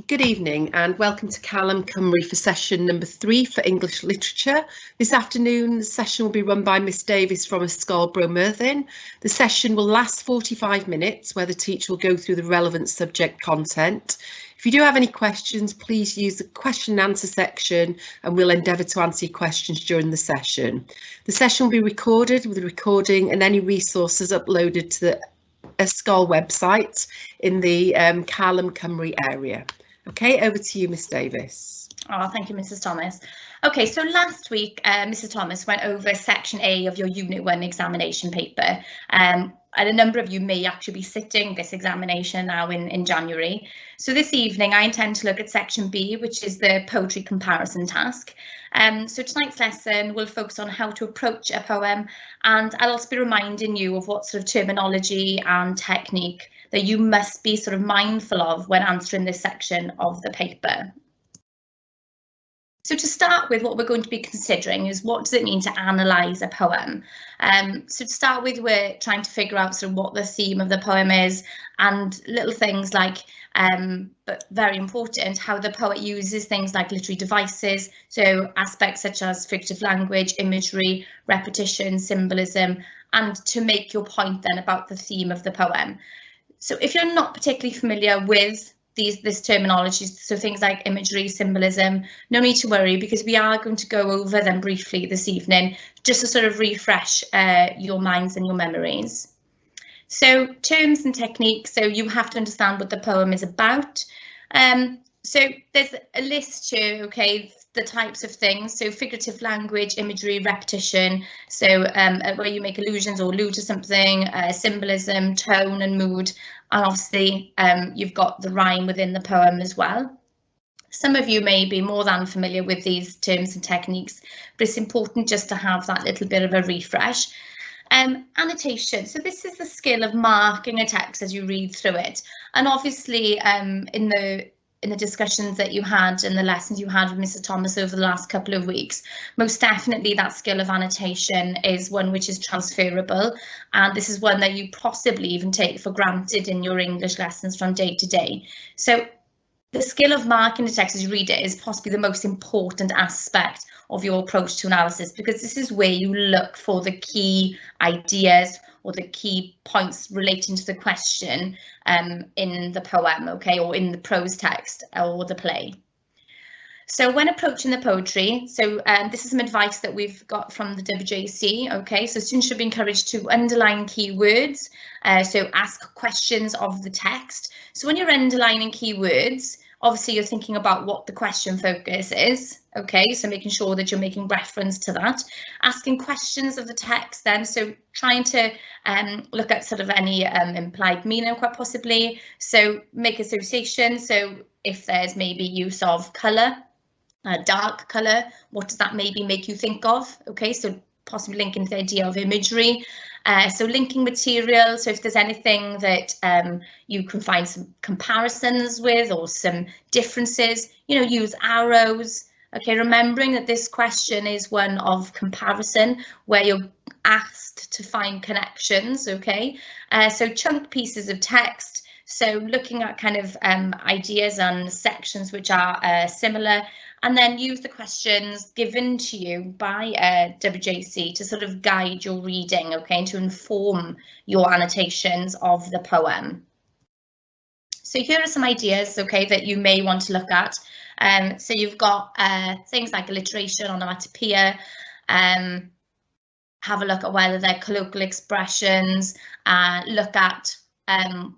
Good evening and welcome to Callum Cymru for session number 3 for English Literature. This afternoon the session will be run by Miss Davies from e-sgol Merthin. The session will last 45 minutes where the teacher will go through the relevant subject content. If you do have any questions, please use the question and answer section and we'll endeavour to answer your questions during the session. The session will be recorded with the recording and any resources uploaded to the e-sgol website in the Callum Cymru area. Okay, over to you, Miss Davis. Oh, thank you, Mrs. Thomas. Okay, so last week, Mrs. Thomas went over section A of your Unit 1 examination paper. And a number of you may actually be sitting this examination now in January. So this evening, I intend to look at section B, which is the poetry comparison task. So tonight's lesson will focus on how to approach a poem, and I'll also be reminding you of what sort of terminology and technique that you must be sort of mindful of when answering this section of the paper. So to start with, what we're going to be considering is what does it mean to analyse a poem. So to start with, we're trying to figure out sort of what the theme of the poem is and little things like, but very important, how the poet uses things like literary devices. So aspects such as figurative language, imagery, repetition, symbolism, and to make your point then about the theme of the poem. So if you're not particularly familiar with this terminology, so things like imagery, symbolism, no need to worry because we are going to go over them briefly this evening, just to sort of refresh your minds and your memories. So terms and techniques, so you have to understand what the poem is about. So there's a list here, okay, the types of things, so figurative language, imagery, repetition, so where you make allusions or allude to something, symbolism, tone and mood, and obviously you've got the rhyme within the poem as well. Some of you may be more than familiar with these terms and techniques, but it's important just to have that little bit of a refresh. Annotation, so this is the skill of marking a text as you read through it, and obviously in the discussions that you had and the lessons you had with Mr. Thomas over the last couple of weeks, most definitely that skill of annotation is one which is transferable, and this is one that you possibly even take for granted in your English lessons from day to day. So the skill of marking the text as you read it is possibly the most important aspect of your approach to analysis, because this is where you look for the key ideas or the key points relating to the question in the poem, okay, or in the prose text or the play. So when approaching the poetry, so this is some advice that we've got from the WJC, okay, so students should be encouraged to underline keywords, so ask questions of the text. So when you're underlining keywords, obviously you're thinking about what the question focus is, okay, so making sure that you're making reference to that. Asking questions of the text then, so trying to look at sort of any implied meaning quite possibly, so make association, so if there's maybe use of colour, dark colour, what does that maybe make you think of, okay, so possibly linking to the idea of imagery. So linking material, so if there's anything that you can find some comparisons with or some differences, you know, use arrows. Okay, remembering that this question is one of comparison where you're asked to find connections, okay. So chunk pieces of text, so looking at kind of ideas and sections which are similar, and then use the questions given to you by WJC to sort of guide your reading, okay, and to inform your annotations of the poem. So here are some ideas, okay, that you may want to look at. So you've got things like alliteration, onomatopoeia, have a look at whether they're colloquial expressions, look at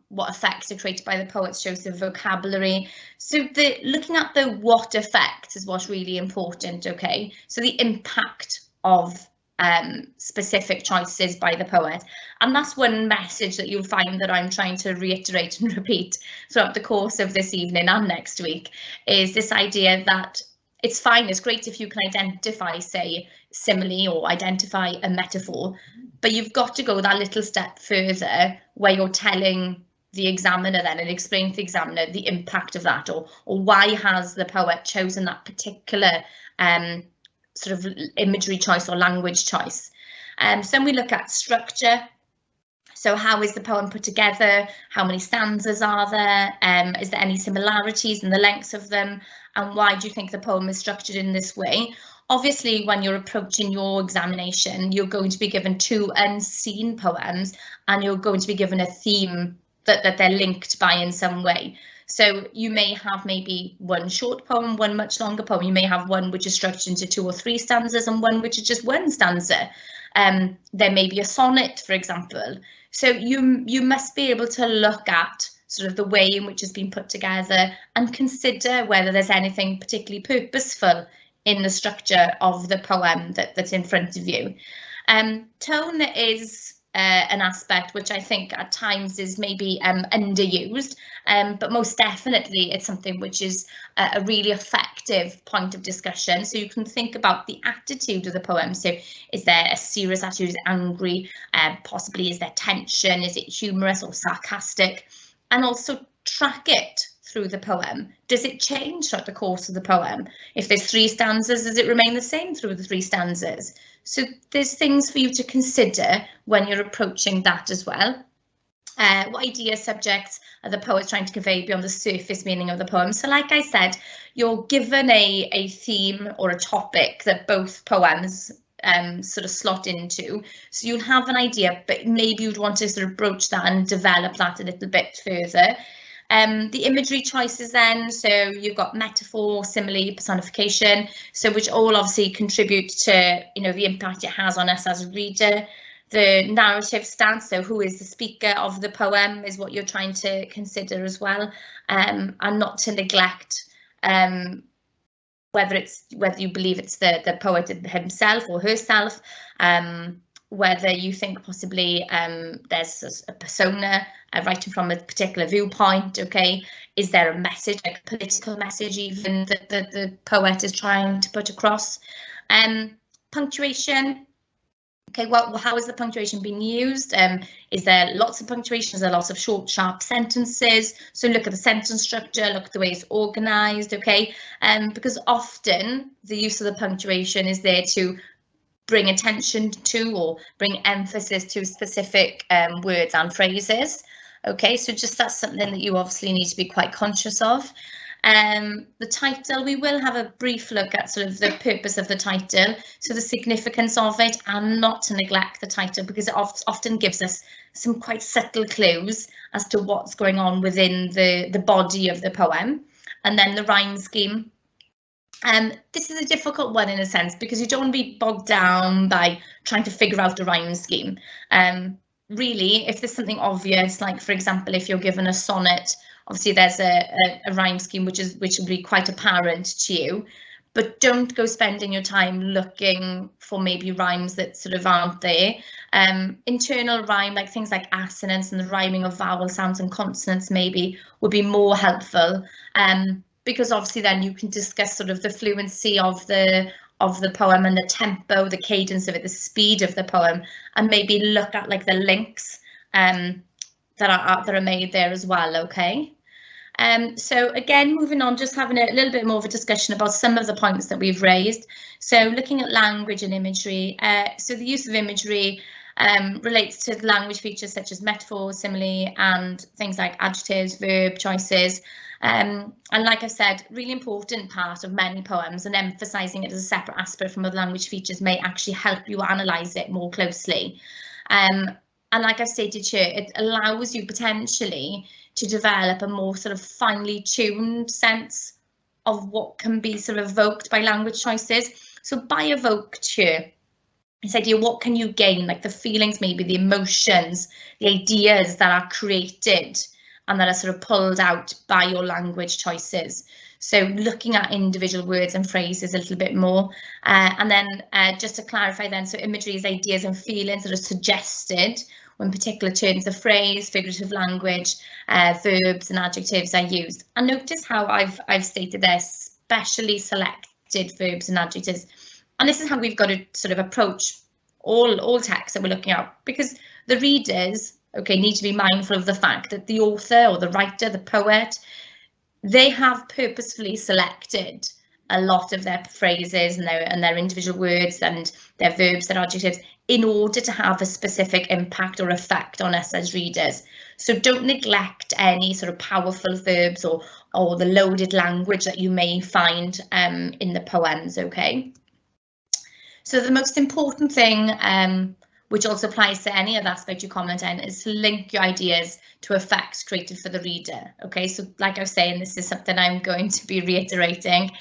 what effects are created by the poet's choice of vocabulary. So looking at the what effects is what's really important, okay? So the impact of specific choices by the poet. And that's one message that you'll find that I'm trying to reiterate and repeat throughout the course of this evening and next week, is this idea that it's fine, it's great if you can identify, say, simile or identify a metaphor, but you've got to go that little step further where you're telling the examiner then and explaining to the examiner the impact of that, or why has the poet chosen that particular sort of imagery choice or language choice. So then we look at structure. So how is the poem put together? How many stanzas are there? Is there any similarities in the lengths of them? And why do you think the poem is structured in this way? Obviously, when you're approaching your examination, you're going to be given 2 unseen poems, and you're going to be given a theme that they're linked by in some way. So you may have maybe one short poem, one much longer poem. You may have one which is structured into 2 or 3 stanzas and one which is just 1 stanza. There may be a sonnet, for example. So you must be able to look at sort of the way in which it's been put together and consider whether there's anything particularly purposeful in the structure of the poem that's in front of you. Tone is an aspect which I think at times is maybe underused, but most definitely it's something which is a really effective point of discussion. So you can think about the attitude of the poem. So is there a serious attitude, is it angry, possibly is there tension, is it humorous or sarcastic, and also track it through the poem. Does it change throughout the course of the poem? If there's 3 stanzas, does it remain the same through the 3 stanzas? So there's things for you to consider when you're approaching that as well. What ideas, subjects are the poet trying to convey beyond the surface meaning of the poem? So like I said, you're given a theme or a topic that both poems sort of slot into. So you'll have an idea, but maybe you'd want to sort of broach that and develop that a little bit further. The imagery choices then, so you've got metaphor, simile, personification, so which all obviously contribute to, you know, the impact it has on us as a reader. The narrative stance, so who is the speaker of the poem, is what you're trying to consider as well, and not to neglect whether you believe it's the poet himself or herself, whether you think possibly there's a persona writing from a particular viewpoint. Okay, is there a message, like a political message even, that the poet is trying to put across? Punctuation. Okay, well, how is the punctuation being used? Is there lots of punctuation? Is there lots of short, sharp sentences? So look at the sentence structure, look at the way it's organised, okay? Because often the use of the punctuation is there to bring attention to or bring emphasis to specific words and phrases. Okay, so just that's something that you obviously need to be quite conscious of. The title, we will have a brief look at sort of the purpose of the title, so the significance of it, and not to neglect the title because it often gives us some quite subtle clues as to what's going on within the body of the poem. And then the rhyme scheme. This is a difficult one in a sense because you don't want to be bogged down by trying to figure out a rhyme scheme. Really, if there's something obvious, like for example, if you're given a sonnet, obviously there's a rhyme scheme which will be quite apparent to you, but don't go spending your time looking for maybe rhymes that sort of aren't there. Internal rhyme, like things like assonance and the rhyming of vowel sounds and consonants maybe would be more helpful, because obviously then you can discuss sort of the fluency of the poem and the tempo, the cadence of it, the speed of the poem, and maybe look at like the links that are made there as well. Okay. So again, moving on, just having a little bit more of a discussion about some of the points that we've raised. So looking at language and imagery. So the use of imagery relates to language features such as metaphor, simile, and things like adjectives, verb choices. And like I said, really important part of many poems, and emphasising it as a separate aspect from other language features may actually help you analyse it more closely. And like I've stated here, it allows you potentially to develop a more sort of finely tuned sense of what can be sort of evoked by language choices. So by evoked here, this idea, what can you gain, like the feelings, maybe the emotions, the ideas that are created and that are sort of pulled out by your language choices. So looking at individual words and phrases a little bit more. And then just to clarify then, so imagery is ideas and feelings that are suggested when particular turns of phrase, figurative language, verbs and adjectives are used. And notice how I've stated there, specially selected verbs and adjectives. And this is how we've got to sort of approach all texts that we're looking at, because the readers, okay, need to be mindful of the fact that the author or the writer, the poet, they have purposefully selected a lot of their phrases and their individual words and their verbs, their adjectives, in order to have a specific impact or effect on us as readers. So don't neglect any sort of powerful verbs or the loaded language that you may find in the poems, okay? So the most important thing, which also applies to any other aspect you comment on, is to link your ideas to effects created for the reader. Okay, so like I was saying, this is something I'm going to be reiterating.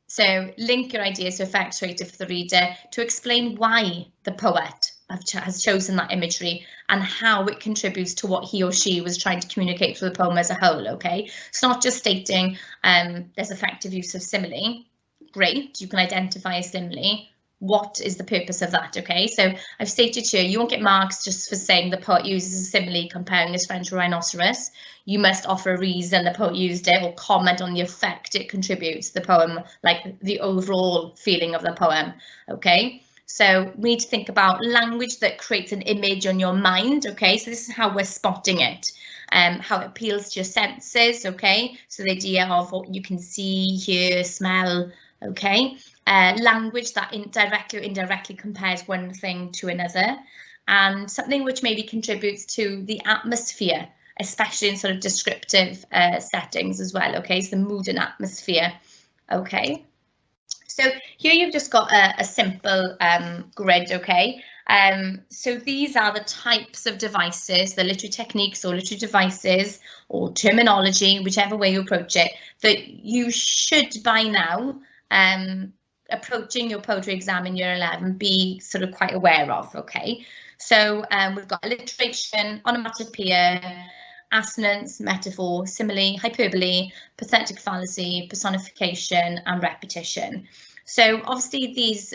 So link your ideas to effects created for the reader to explain why the poet has chosen that imagery and how it contributes to what he or she was trying to communicate through the poem as a whole. Okay, it's not just stating there's effective use of simile. Great, you can identify a simile. What is the purpose of that? Okay, so I've stated here, you won't get marks just for saying the poet uses a simile comparing his friend to a rhinoceros. You must offer a reason the poet used it or comment on the effect it contributes to the poem, like the overall feeling of the poem. Okay, so we need to think about language that creates an image on your mind. Okay, so this is how we're spotting it. How it appeals to your senses. Okay, so the idea of what you can see, hear, smell. Okay, language that directly or indirectly compares one thing to another, and something which maybe contributes to the atmosphere, especially in sort of descriptive settings as well. Okay, so the mood and atmosphere. Okay, so here you've just got a simple grid. Okay, so these are the types of devices, the literary techniques or literary devices or terminology, whichever way you approach it, that you should by now, approaching your poetry exam in year 11, be sort of quite aware of. Okay, so we've got alliteration, onomatopoeia, assonance, metaphor, simile, hyperbole, pathetic fallacy, personification, and repetition. So obviously this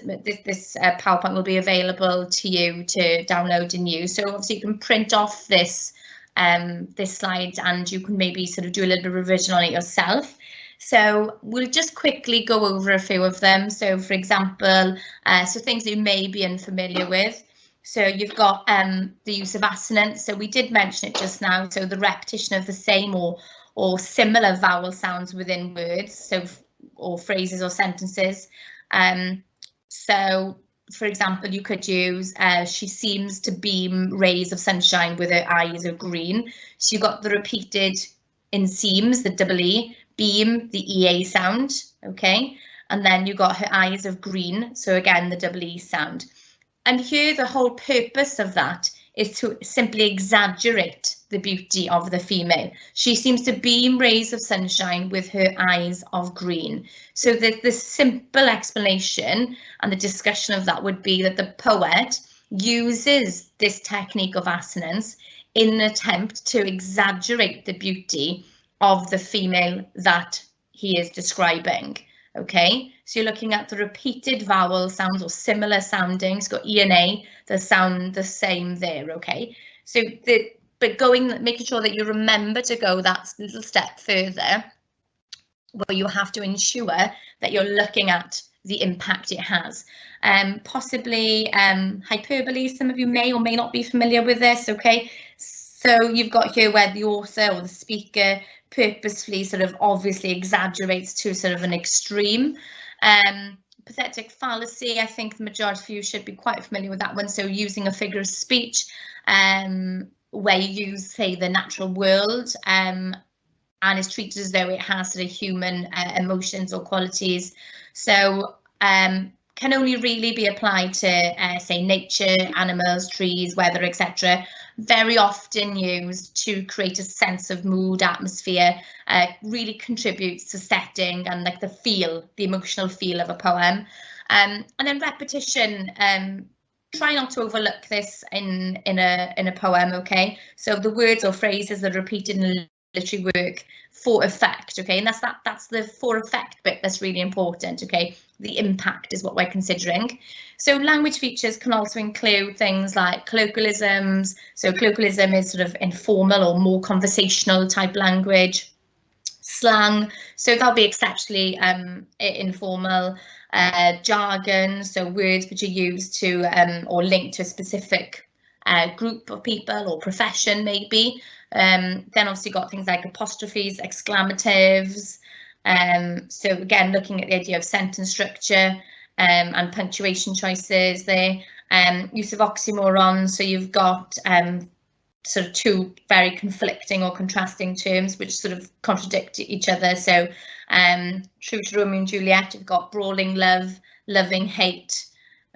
PowerPoint will be available to you to download and use. So obviously you can print off this this slide and you can maybe sort of do a little bit of revision on it yourself. So we'll just quickly go over a few of them. So for example, so things that you may be unfamiliar with. So you've got the use of assonance. So we did mention it just now. So the repetition of the same or similar vowel sounds within words, so or phrases or sentences. So for example, you could use she seems to beam rays of sunshine with her eyes of green. So you've got the repeated in seems, the double E, beam, the EA sound, okay, and then you got her eyes of green, so again the double E sound. And here the whole purpose of that is to simply exaggerate the beauty of the female. She seems to beam rays of sunshine with her eyes of green. So the simple explanation and the discussion of that would be that the poet uses this technique of assonance in an attempt to exaggerate the beauty of the female that he is describing. Okay, so you're looking at the repeated vowel sounds or similar sounding. It's got E and A that sound the same there. Okay, so making sure that you remember to go that little step further, where you have to ensure that you're looking at the impact it has. Possibly hyperbole. Some of you may or may not be familiar with this. Okay, so you've got here where the author or the speaker purposefully sort of obviously exaggerates to sort of an extreme. Pathetic fallacy, I think the majority of you should be quite familiar with that one. So using a figure of speech where you use, say, the natural world and is treated as though it has sort of human emotions or qualities. So can only really be applied to, say, nature, animals, trees, weather, etc. Very often used to create a sense of mood, atmosphere, really contributes to setting and like the emotional feel of a poem. And then repetition, try not to overlook this in a poem, okay? So the words or phrases that are repeated in a literary work for effect, okay, and that's the for effect bit that's really important, okay? The impact is what we're considering. So language features can also include things like colloquialisms. So colloquialism is sort of informal or more conversational type language. Slang, so that'll be exceptionally informal. Jargon, so words which are used to or linked to a specific group of people or profession maybe. Then obviously got things like apostrophes, exclamatives, So again, looking at the idea of sentence structure and punctuation choices there, use of oxymorons, so you've got sort of two very conflicting or contrasting terms which sort of contradict each other. So true to Romeo and Juliet, you've got brawling love, loving hate.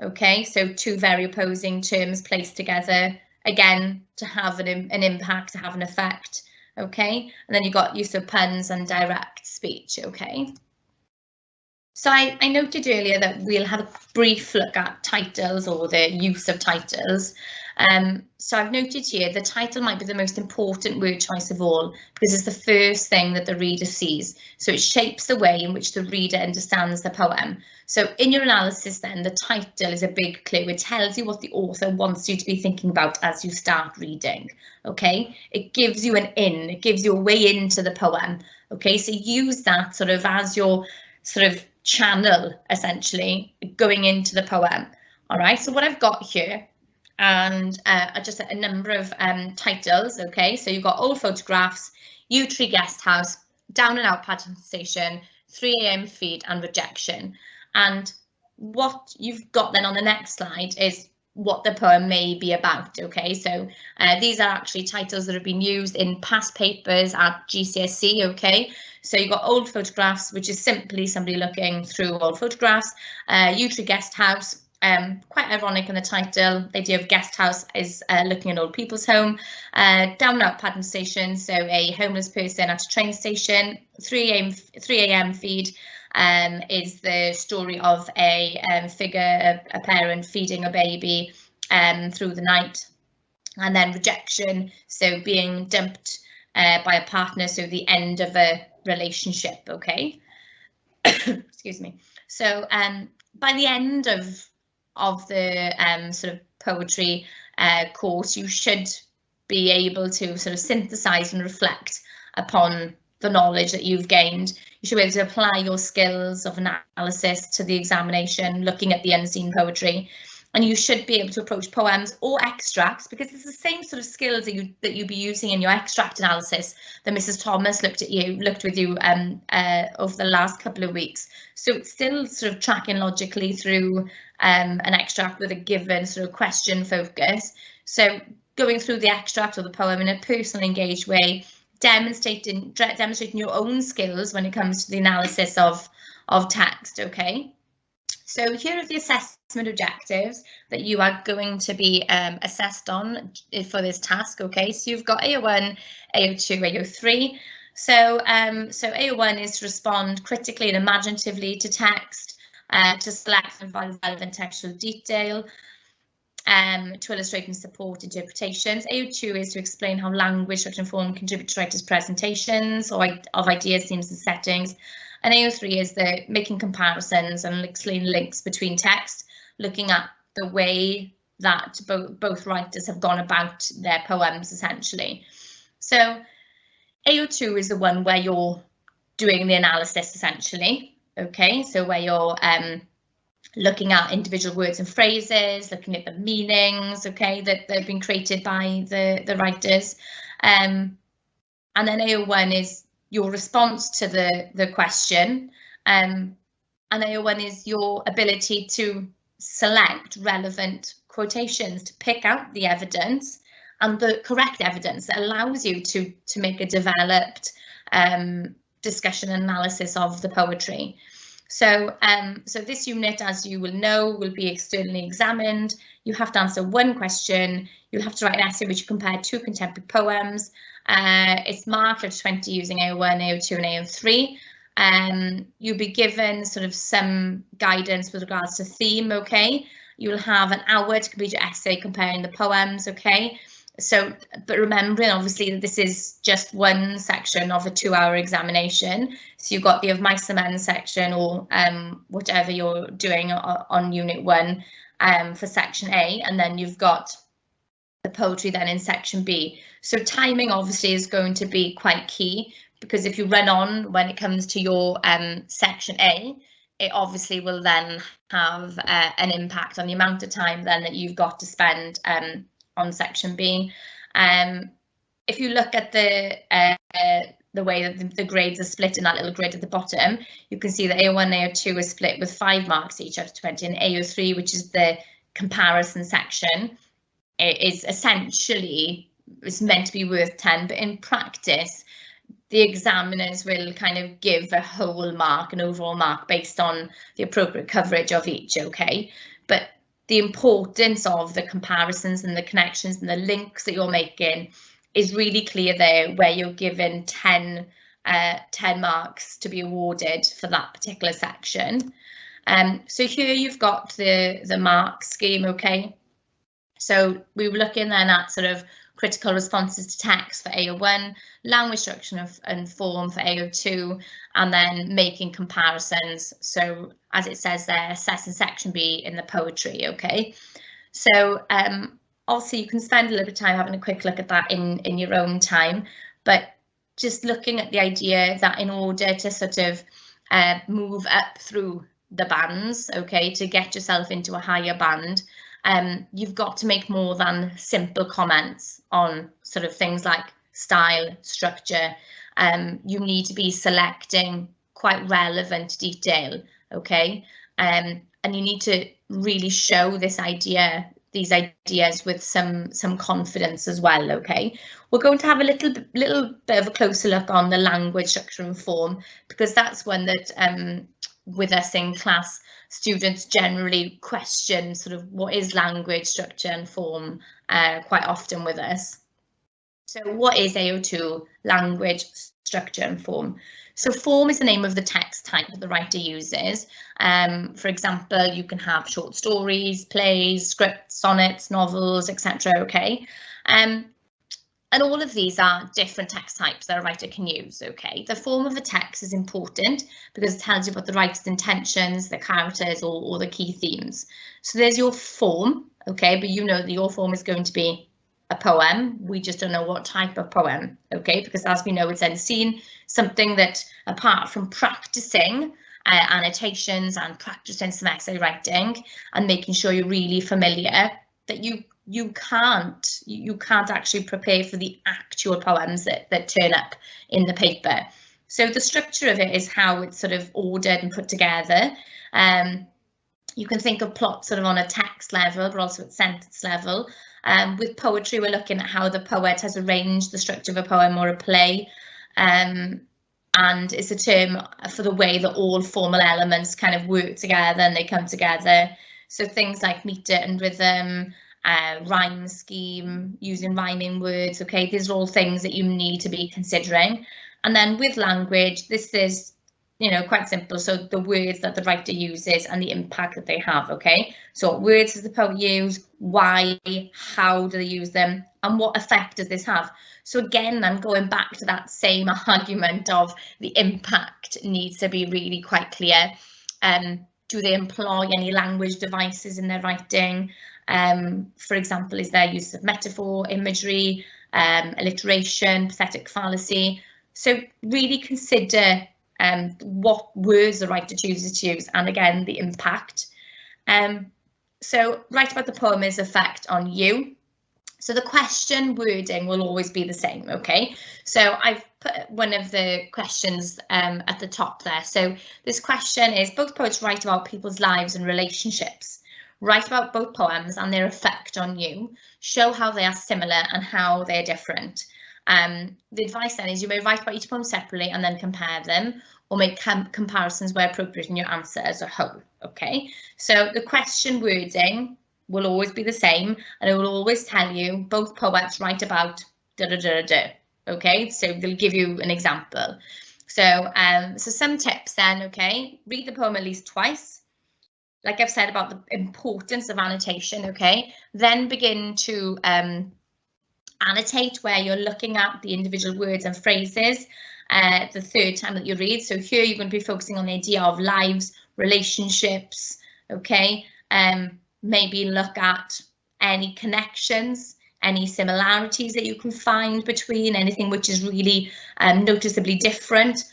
Okay, so two very opposing terms placed together, again, to have an impact, to have an effect. Okay, and then you've got use of puns and direct speech. Okay. So I noted earlier that we'll have a brief look at titles or the use of titles. So I've noted here the title might be the most important word choice of all because it's the first thing that the reader sees. So it shapes the way in which the reader understands the poem. So in your analysis then, the title is a big clue. It tells you what the author wants you to be thinking about as you start reading. Okay, it gives you an in, it gives you a way into the poem. Okay, so use that sort of as your sort of channel, essentially, going into the poem. All right, so what I've got here, and just a number of titles. Okay, so you've got Old Photographs, Yew Tree Guest House, Down and Out Paddington Station, 3 AM Feed, and Rejection. And what you've got then on the next slide is what the poem may be about. Okay, so these are actually titles that have been used in past papers at GCSE. Okay, so you've got Old Photographs, which is simply somebody looking through old photographs. Yew Tree Guest House, quite ironic in the title. The idea of guest house is looking at old people's home. Down and Out Paddington Station, so a homeless person at a train station. 3 AM Feed is the story of a figure, a parent feeding a baby through the night. And then Rejection, so being dumped by a partner, so the end of a relationship. Okay. Excuse me. So by the end of the sort of poetry course, you should be able to sort of synthesize and reflect upon the knowledge that you've gained. You should be able to apply your skills of analysis to the examination, looking at the unseen poetry, and you should be able to approach poems or extracts, because it's the same sort of skills that you'd be using in your extract analysis that Mrs. Thomas looked with you over the last couple of weeks. So it's still sort of tracking logically through an extract with a given sort of question focus. So going through the extract or the poem in a personal, engaged way, demonstrating your own skills when it comes to the analysis of text. Okay. So here are the assessment objectives that you are going to be assessed on for this task. Okay, so you've got AO1, AO2, AO3. So AO1 is to respond critically and imaginatively to text, to select and find relevant textual detail, to illustrate and support interpretations. AO2 is to explain how language, structure and form contribute to writers' presentations of ideas, themes and settings. And AO3 is the making comparisons and explaining links between text, looking at the way that both writers have gone about their poems, essentially. So AO2 is the one where you're doing the analysis, essentially. Okay, so where you're looking at individual words and phrases, looking at the meanings, okay, that they've been created by the writers. And then AO1 is your response to the question, and AO1 is your ability to select relevant quotations, to pick out the evidence and the correct evidence that allows you to make a developed discussion and analysis of the poetry. So this unit, as you will know, will be externally examined. You have to answer one question. You'll have to write an essay which you compare two contemporary poems. It's marked at 20 using AO1, AO2 and AO3. You'll be given sort of some guidance with regards to theme, okay? You'll have an hour to complete your essay comparing the poems, okay? So, but remembering obviously that this is just one section of a 2-hour examination. So you've got the of mice and men section, or whatever you're doing on unit 1 for section A, and then you've got the poetry then in section B. So timing obviously is going to be quite key, because if you run on when it comes to your section A, it obviously will then have an impact on the amount of time then that you've got to spend on section B. If you look at the the way that the grades are split in that little grid at the bottom, you can see that AO1 and AO2 is split with 5 marks each out of 20, and AO3, which is the comparison section, is essentially, it's meant to be worth 10, but in practice, the examiners will kind of give a whole mark, an overall mark, based on the appropriate coverage of each, okay? But the importance of the comparisons and the connections and the links that you're making is really clear there, where you're given 10 marks to be awarded for that particular section. So here you've got the mark scheme, okay? So we were looking then at sort of critical responses to text for AO1, language structure and form for AO2, and then making comparisons. So as it says there, assessing section B in the poetry, okay? So also you can spend a little bit of time having a quick look at that in your own time, but just looking at the idea that in order to sort of move up through the bands, okay, to get yourself into a higher band, you've got to make more than simple comments on sort of things like style, structure. You need to be selecting quite relevant detail, okay? And you need to really show these ideas with some confidence as well, okay? We're going to have a little bit of a closer look on the language, structure and form, because that's one that with us in class, students generally question sort of what is language, structure and form quite often with us. So what is AO2, language, structure and form? So form is the name of the text type that the writer uses. For example, you can have short stories, plays, scripts, sonnets, novels, etc. Okay, and all of these are different text types that a writer can use. Okay, the form of the text is important because it tells you about the writer's intentions, the characters, or the key themes. So there's your form, okay, but you know that your form is going to be a poem. We just don't know what type of poem, okay, because as we know, it's unseen, something that apart from practicing annotations and practicing some essay writing and making sure you're really familiar, that you can't actually prepare for the actual poems that turn up in the paper. So the structure of it is how it's sort of ordered and put together. You can think of plot sort of on a text level, but also at sentence level. With poetry, we're looking at how the poet has arranged the structure of a poem or a play. And it's a term for the way that all formal elements kind of work together and they come together. So things like meter and rhythm, rhyme scheme, using rhyming words, okay, these are all things that you need to be considering. And then with language, this is, you know, quite simple. So the words that the writer uses and the impact that they have, okay? So what words does the poet use? Why? How do they use them? And what effect does this have? So again, I'm going back to that same argument of the impact needs to be really quite clear. Do they employ any language devices in their writing? For example, is there use of metaphor, imagery, alliteration, pathetic fallacy? So really consider what words the writer chooses to use, and again, the impact. So write about the poem's effect on you. So the question wording will always be the same, okay? So I've put one of the questions at the top there. So this question is, both poets write about people's lives and relationships. Write about both poems and their effect on you. Show how they are similar and how they're different. The advice then is you may write about each poem separately and then compare them, or make comparisons where appropriate in your answer as a whole, okay? So the question wording will always be the same, and it will always tell you both poets write about da-da-da-da-da, okay? So they'll give you an example. So, so some tips then, okay? Read the poem at least twice. Like I've said about the importance of annotation, okay? Then begin to annotate where you're looking at the individual words and phrases the third time that you read. So here you're going to be focusing on the idea of lives, relationships, okay? Maybe look at any connections, any similarities that you can find between anything which is really noticeably different.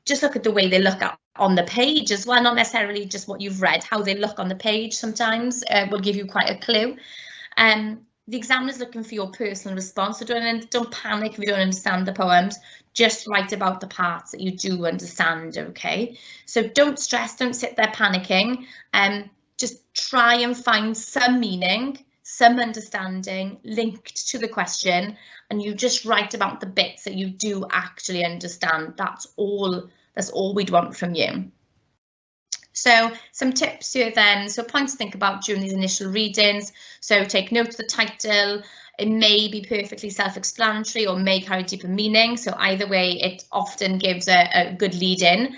Just look at the way they look at on the page as well, not necessarily just what you've read, how they look on the page sometimes will give you quite a clue. the examiner's looking for your personal response, so don't panic if you don't understand the poems. Just write about the parts that you do understand, okay? So don't stress, don't sit there panicking. Just try and find some meaning, some understanding linked to the question, and you just write about the bits that you do actually understand. That's all we'd want from you. So some tips here then, so points to think about during these initial readings. So take note of the title. It may be perfectly self-explanatory or may carry deeper meaning. So either way, it often gives a good lead in.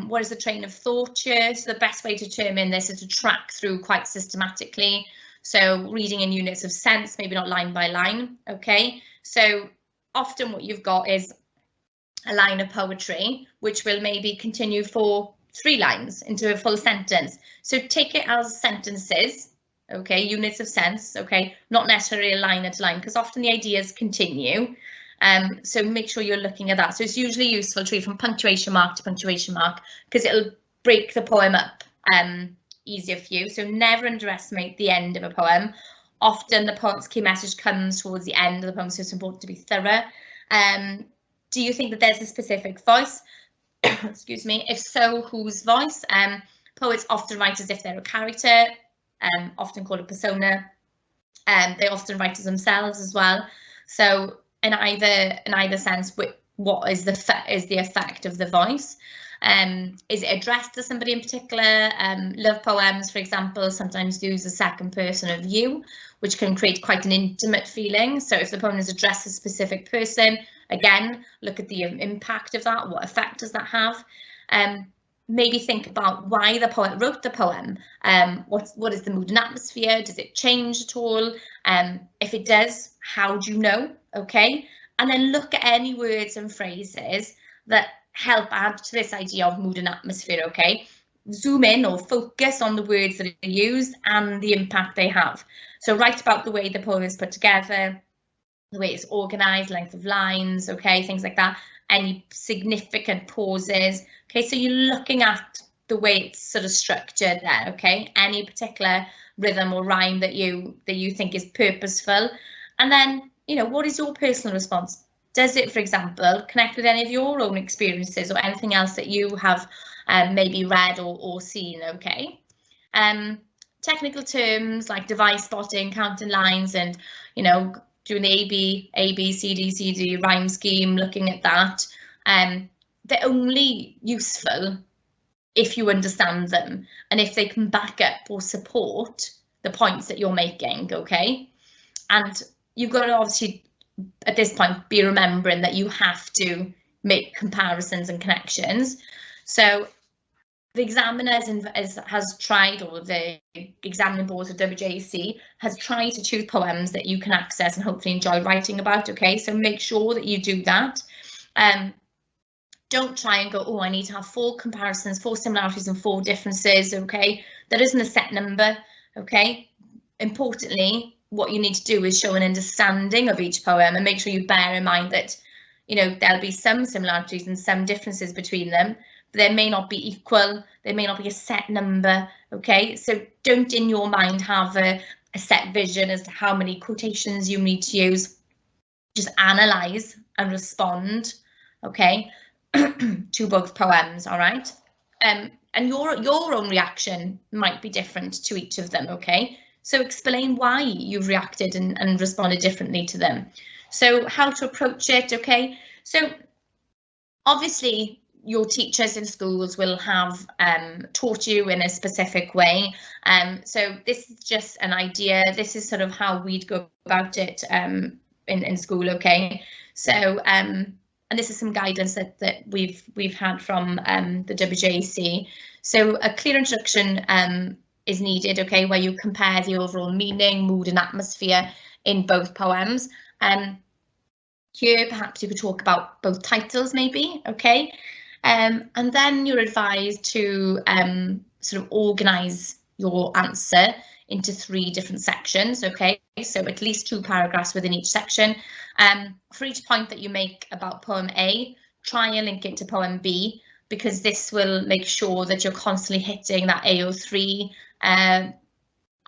What is the train of thought here? So the best way to determine this is to track through quite systematically. So reading in units of sense, maybe not line by line, okay? So often what you've got is a line of poetry, which will maybe continue for 3 lines into a full sentence. So take it as sentences, okay, units of sense, okay, not necessarily a line at a line, because often the ideas continue. So make sure you're looking at that. So it's usually useful to read from punctuation mark to punctuation mark, because it'll break the poem up easier for you. So never underestimate the end of a poem. Often the poet's key message comes towards the end of the poem, so it's important to be thorough. Do you think that there's a specific voice? Excuse me, if so, whose voice? Poets often write as if they're a character, often called a persona. They often write as themselves as well. So in either sense, what is the effect of the voice? Is it addressed to somebody in particular? Love poems, for example, sometimes use a second person of you, which can create quite an intimate feeling. So if the poem is addressed to a specific person, again, look at the impact of that. What effect does that have? Maybe think about why the poet wrote the poem. What is the mood and atmosphere? Does it change at all? If it does, how do you know? Okay, and then look at any words and phrases that help add to this idea of mood and atmosphere. Okay, zoom in or focus on the words that are used and the impact they have. So write about the way the poem is put together, the way it's organized, length of lines, okay, things like that, any significant pauses. Okay, so you're looking at the way it's sort of structured there, okay, any particular rhythm or rhyme that you think is purposeful. And then, you know, what is your personal response? Does it, for example, connect with any of your own experiences or anything else that you have maybe read or seen, okay? Technical terms like device spotting, counting lines, and, you know, doing the A, B, C, D rhyme scheme, looking at that. They're only useful if you understand them and if they can back up or support the points that you're making, okay? And you've got to obviously, at this point, be remembering that you have to make comparisons and connections. So the examiner has tried, or the examining board of WJC has tried to choose poems that you can access and hopefully enjoy writing about, okay? So make sure that you do that. Don't try and go, oh, I need to have 4 comparisons, 4 similarities and 4 differences, okay? There isn't a set number, okay? Importantly, what you need to do is show an understanding of each poem and make sure you bear in mind that, you know, there'll be some similarities and some differences between them. There may not be equal, there may not be a set number, okay? So don't in your mind have a set vision as to how many quotations you need to use. Just analyze and respond, okay, to both poems, all right? And your own reaction might be different to each of them, okay? So explain why you've reacted and responded differently to them. So how to approach it, okay? So obviously, your teachers in schools will have taught you in a specific way. So this is just an idea. This is sort of how we'd go about it in school, okay? So, and this is some guidance that we've had from the WJC. So a clear introduction is needed, okay, where you compare the overall meaning, mood and atmosphere in both poems. Here, perhaps you could talk about both titles maybe, okay? And then you're advised to sort of organise your answer into 3 different sections, okay? So at least 2 paragraphs within each section. For each point that you make about poem A, try and link it to poem B, because this will make sure that you're constantly hitting that AO3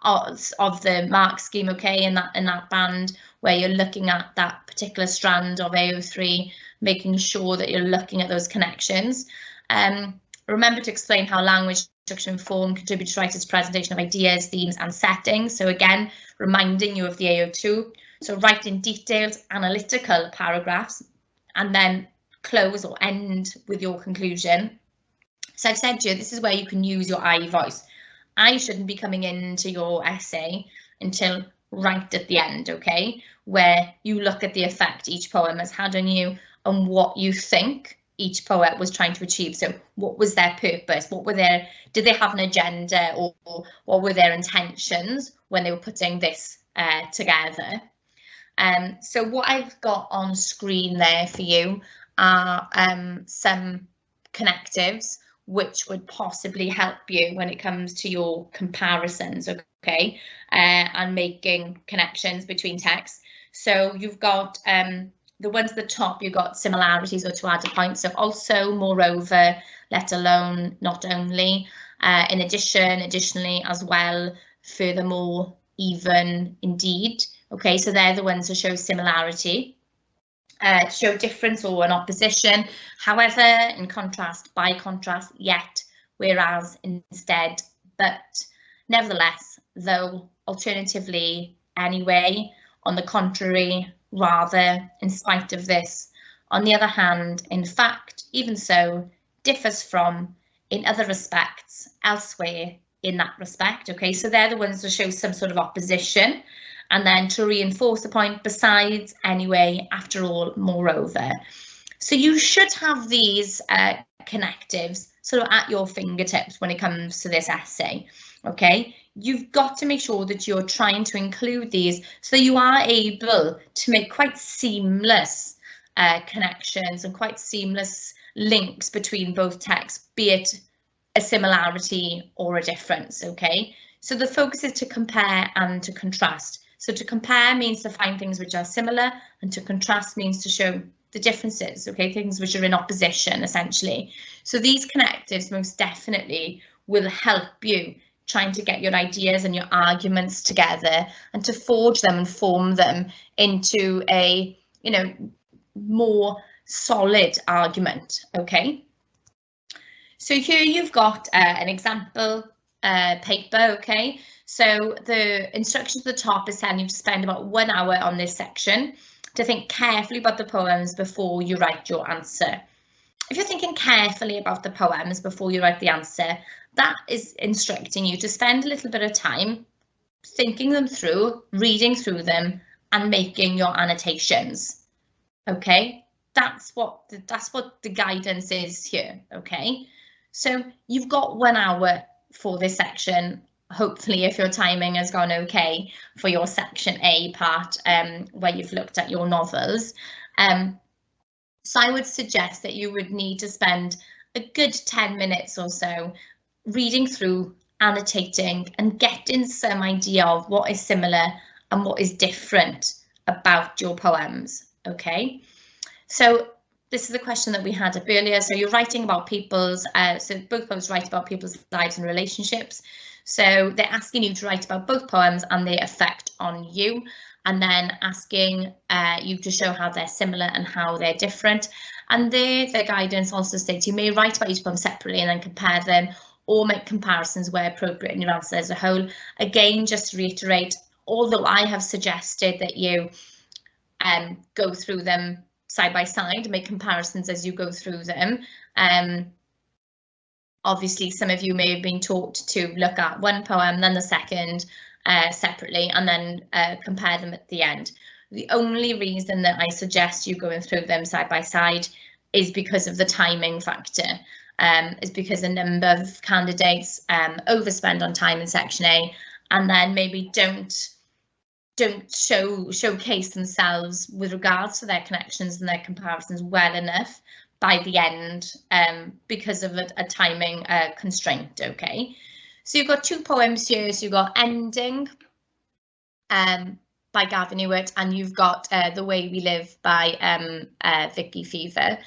of the mark scheme, okay, in that band where you're looking at that particular strand of AO3, making sure that you're looking at those connections. Remember to explain how language, structure and form contribute to writer's presentation of ideas, themes and settings. So again, reminding you of the AO2. So write in detailed analytical paragraphs and then close or end with your conclusion. So I've said to you, this is where you can use your I voice. I shouldn't be coming into your essay until right at the end, okay, where you look at the effect each poem has had on you and what you think each poet was trying to achieve. So what was their purpose? Did they have an agenda, or what were their intentions when they were putting this together? So what I've got on screen there for you are some connectives which would possibly help you when it comes to your comparisons, okay, and making connections between texts. So you've got the ones at the top, you've got similarities or to add a point. So also, moreover, let alone, not only, in addition, additionally, as well, furthermore, even, indeed. Okay, so they're the ones that show similarity, show difference or an opposition. However, in contrast, by contrast, yet, whereas, instead, but, nevertheless, though, alternatively, anyway, on the contrary, rather, in spite of this, on the other hand, in fact, even so, differs from, in other respects, elsewhere, in that respect. Okay, so they're the ones that show some sort of opposition. And then to reinforce the point, besides, anyway, after all, moreover. So you should have these connectives sort of at your fingertips when it comes to this essay. Okay, you've got to make sure that you're trying to include these so you are able to make quite seamless connections and quite seamless links between both texts, be it a similarity or a difference. Okay, so the focus is to compare and to contrast. So to compare means to find things which are similar, and to contrast means to show the differences, okay, things which are in opposition, essentially. So these connectives most definitely will help you trying to get your ideas and your arguments together and to forge them and form them into a, you know, more solid argument, okay? So here you've got an example paper, okay? So the instructions at the top is telling you to spend about 1 hour on this section to think carefully about the poems before you write your answer. If you're thinking carefully about the poems before you write the answer, that is instructing you to spend a little bit of time thinking them through, reading through them, and making your annotations. Okay, that's what the guidance is here. Okay, so you've got 1 hour for this section. Hopefully, if your timing has gone okay for your section A part, where you've looked at your novels. So I would suggest that you would need to spend a good 10 minutes or so reading through, annotating, and getting some idea of what is similar and what is different about your poems. Okay, so this is a question that we had up earlier. So you're writing about people's, so both poems write about people's lives and relationships. So they're asking you to write about both poems and their effect on you, and then asking you to show how they're similar and how they're different. And the guidance also states you may write about each poem separately and then compare them, or make comparisons where appropriate in your answer as a whole. Again, just to reiterate, although I have suggested that you go through them side by side, make comparisons as you go through them. Obviously, some of you may have been taught to look at one poem, then the second separately, and then compare them at the end. The only reason that I suggest you going through them side by side is because of the timing factor. Is because a number of candidates overspend on time in section A, and then maybe don't showcase themselves with regards to their connections and their comparisons well enough by the end, because of a timing constraint. Okay, so you've got two poems here. So you've got Ending by Gavin Ewart, and you've got The Way We Live by Vicky Fever.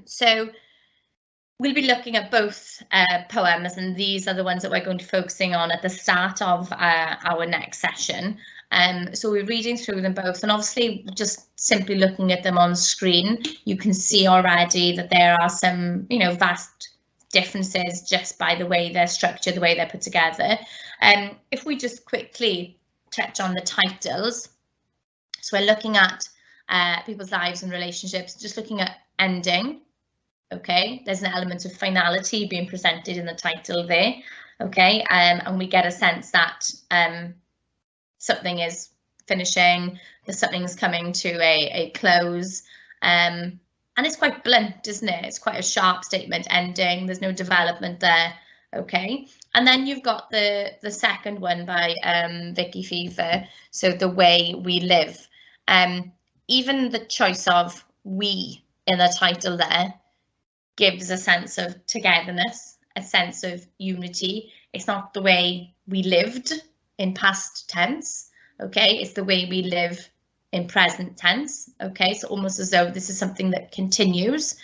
So We'll be looking at both poems, and these are the ones that we're going to be focusing on at the start of our next session. So we're reading through them both, and obviously just simply looking at them on screen, you can see already that there are some, vast differences just by the way they're structured, the way they're put together. If we just quickly touch on the titles, so we're looking at people's lives and relationships, just looking at ending. Okay, there's an element of finality being presented in the title there. Okay, and we get a sense that something is finishing, that something's coming to a close, and it's quite blunt, isn't it? It's quite a sharp statement, ending. There's no development there. Okay, and then you've got the second one by Vicky Fever. So the way we live. Even the choice of we in the title there gives a sense of togetherness, a sense of unity. It's not the way we lived in past tense, okay? It's the way we live in present tense, okay? So almost as though this is something that continues,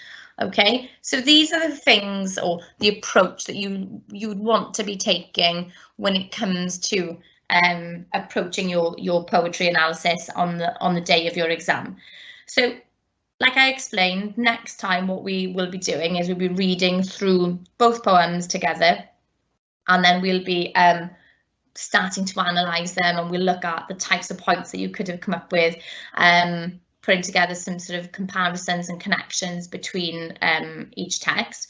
okay? So these are the things, or the approach that you'd want to be taking when it comes to approaching your poetry analysis on the day of your exam. So, like I explained, next time what we will be doing is we'll be reading through both poems together, and then we'll be starting to analyse them, and we'll look at the types of points that you could have come up with, putting together some sort of comparisons and connections between each text.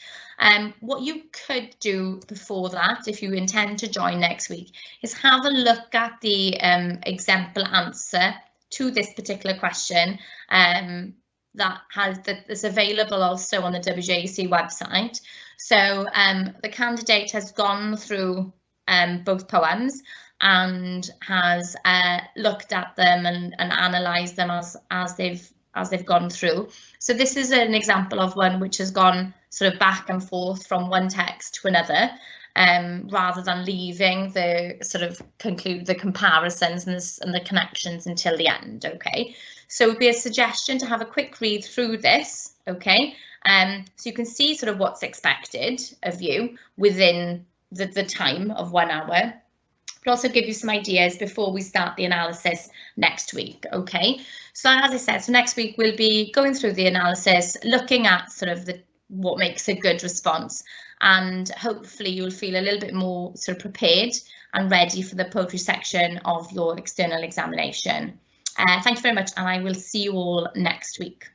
What you could do before that, if you intend to join next week, is have a look at the example answer to this particular question that's available also on the WJC website. So the candidate has gone through both poems and has looked at them and analysed them as they've gone through. So this is an example of one which has gone sort of back and forth from one text to another, rather than leaving the sort of conclude the comparisons and the connections until the end. Okay, so it would be a suggestion to have a quick read through this. Okay, so you can see sort of what's expected of you within the time of 1 hour, but also give you some ideas before we start the analysis next week. Okay, so as I said, so next week we'll be going through the analysis, looking at sort of what makes a good response, and hopefully you'll feel a little bit more sort of prepared and ready for the poetry section of your external examination. Thank you very much, and I will see you all next week.